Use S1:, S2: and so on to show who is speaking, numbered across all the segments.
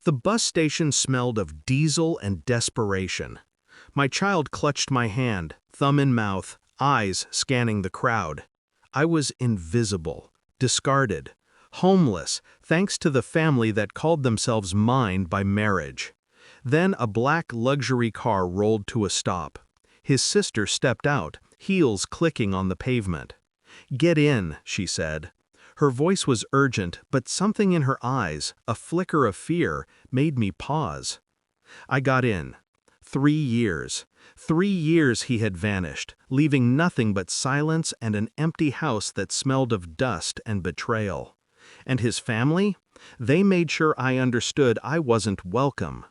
S1: The bus station smelled of diesel and desperation. My child clutched my hand, thumb in mouth, eyes scanning the crowd. I was invisible, discarded, homeless, thanks to the family that called themselves mine by marriage. Then a black luxury car rolled to a stop. His sister stepped out, heels clicking on the pavement. "Get in," she said. Her voice was urgent, but something in her eyes, a flicker of fear, made me pause. I got in. 3 years. 3 years he had vanished, leaving nothing but silence and an empty house that smelled of dust and betrayal. And his family? They made sure I understood I wasn't welcome.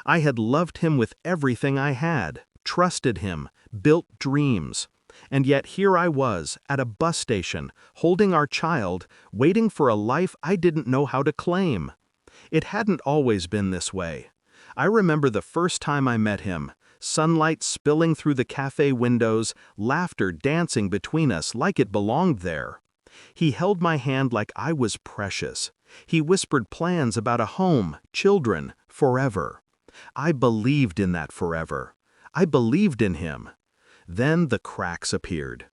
S1: I had loved him with everything I had, trusted him, built dreams. And yet here I was, at a bus station, holding our child, waiting for a life I didn't know how to claim. It hadn't always been this way. I remember the first time I met him, sunlight spilling through the cafe windows, laughter dancing between us like it belonged there. He held my hand like I was precious. He whispered plans about a home, children, forever. I believed in that forever. I believed in him. Then the cracks appeared.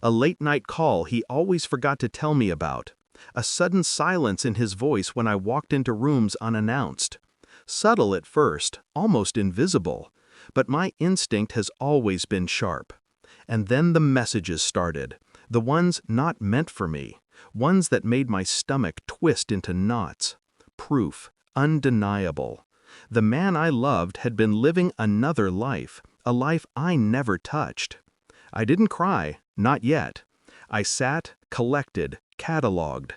S1: A late-night call he always forgot to tell me about. A sudden silence in his voice when I walked into rooms unannounced. Subtle at first, almost invisible, but my instinct has always been sharp. And then the messages started, the ones not meant for me, ones that made my stomach twist into knots. Proof, undeniable. The man I loved had been living another life, a life I never touched. I didn't cry, not yet. I sat, collected, catalogued.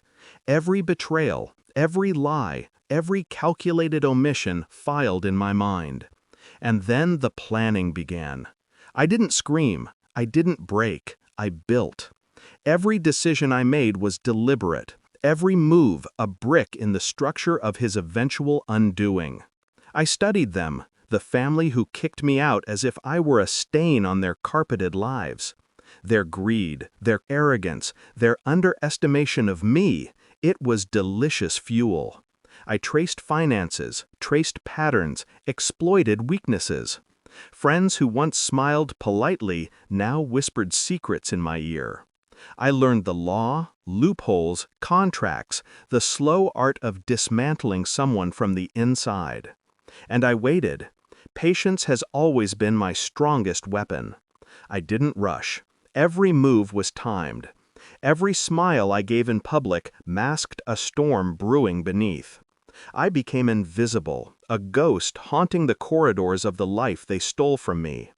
S1: Every betrayal, every lie, every calculated omission filed in my mind. And then the planning began. I didn't scream, I didn't break, I built. Every decision I made was deliberate, every move a brick in the structure of his eventual undoing. I studied them, the family who kicked me out as if I were a stain on their carpeted lives. Their greed, their arrogance, their underestimation of me, it was delicious fuel. I traced finances, traced patterns, exploited weaknesses. Friends who once smiled politely now whispered secrets in my ear. I learned the law, loopholes, contracts, the slow art of dismantling someone from the inside. And I waited. Patience has always been my strongest weapon. I didn't rush. Every move was timed. Every smile I gave in public masked a storm brewing beneath. I became invisible, a ghost haunting the corridors of the life they stole from me.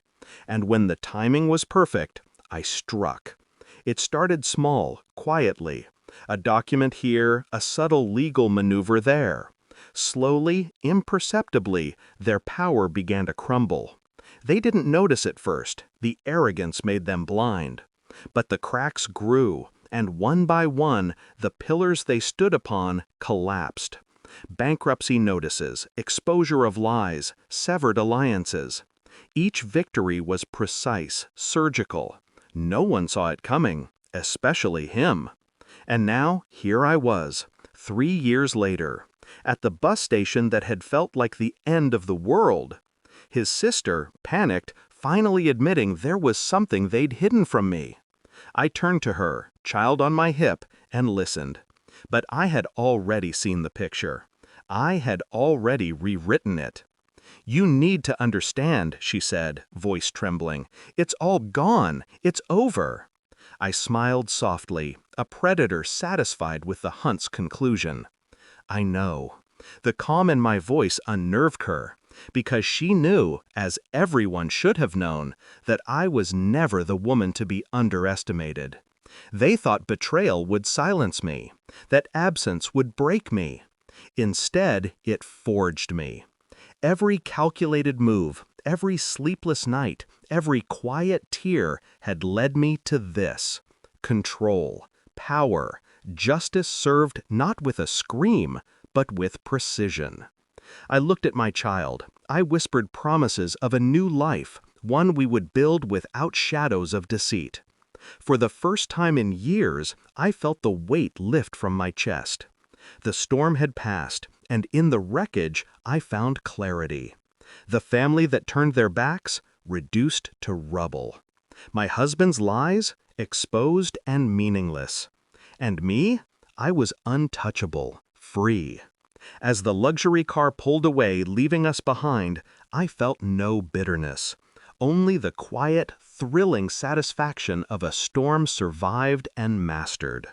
S1: And when the timing was perfect, I struck. It started small, quietly. A document here, a subtle legal maneuver there. Slowly, imperceptibly, their power began to crumble. They didn't notice at first. The arrogance made them blind. But the cracks grew, and one by one, the pillars they stood upon collapsed. Bankruptcy notices, exposure of lies, severed alliances. Each victory was precise, surgical. No one saw it coming, especially him. And now, here I was, 3 years later, at the bus station that had felt like the end of the world. His sister, panicked, finally admitting there was something they'd hidden from me. I turned to her, child on my hip, and listened. But I had already seen the picture. I had already rewritten it. "You need to understand," she said, voice trembling. "It's all gone. It's over." I smiled softly, a predator satisfied with the hunt's conclusion. I know. The calm in my voice unnerved her, because she knew, as everyone should have known, that I was never the woman to be underestimated. They thought betrayal would silence me, that absence would break me. Instead, it forged me. Every calculated move, every sleepless night, every quiet tear had led me to this: control, power, justice served not with a scream, but with precision. I looked at my child. I whispered promises of a new life, one we would build without shadows of deceit. For the first time in years, I felt the weight lift from my chest. The storm had passed, and in the wreckage I found clarity. The family that turned their backs, reduced to rubble. My husband's lies, exposed and meaningless. And me? I was untouchable, free. As the luxury car pulled away, leaving us behind, I felt no bitterness. Only the quiet, thrilling satisfaction of a storm survived and mastered.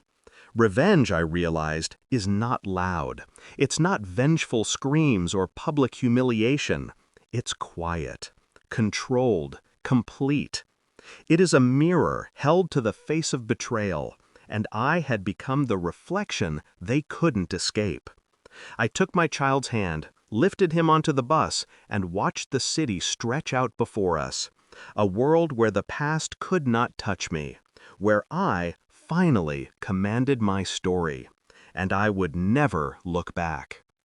S1: Revenge, I realized, is not loud. It's not vengeful screams or public humiliation. It's quiet, controlled, complete. It is a mirror held to the face of betrayal, and I had become the reflection they couldn't escape. I took my child's hand, lifted him onto the bus, and watched the city stretch out before us. A world where the past could not touch me, where I finally commanded my story, and I would never look back.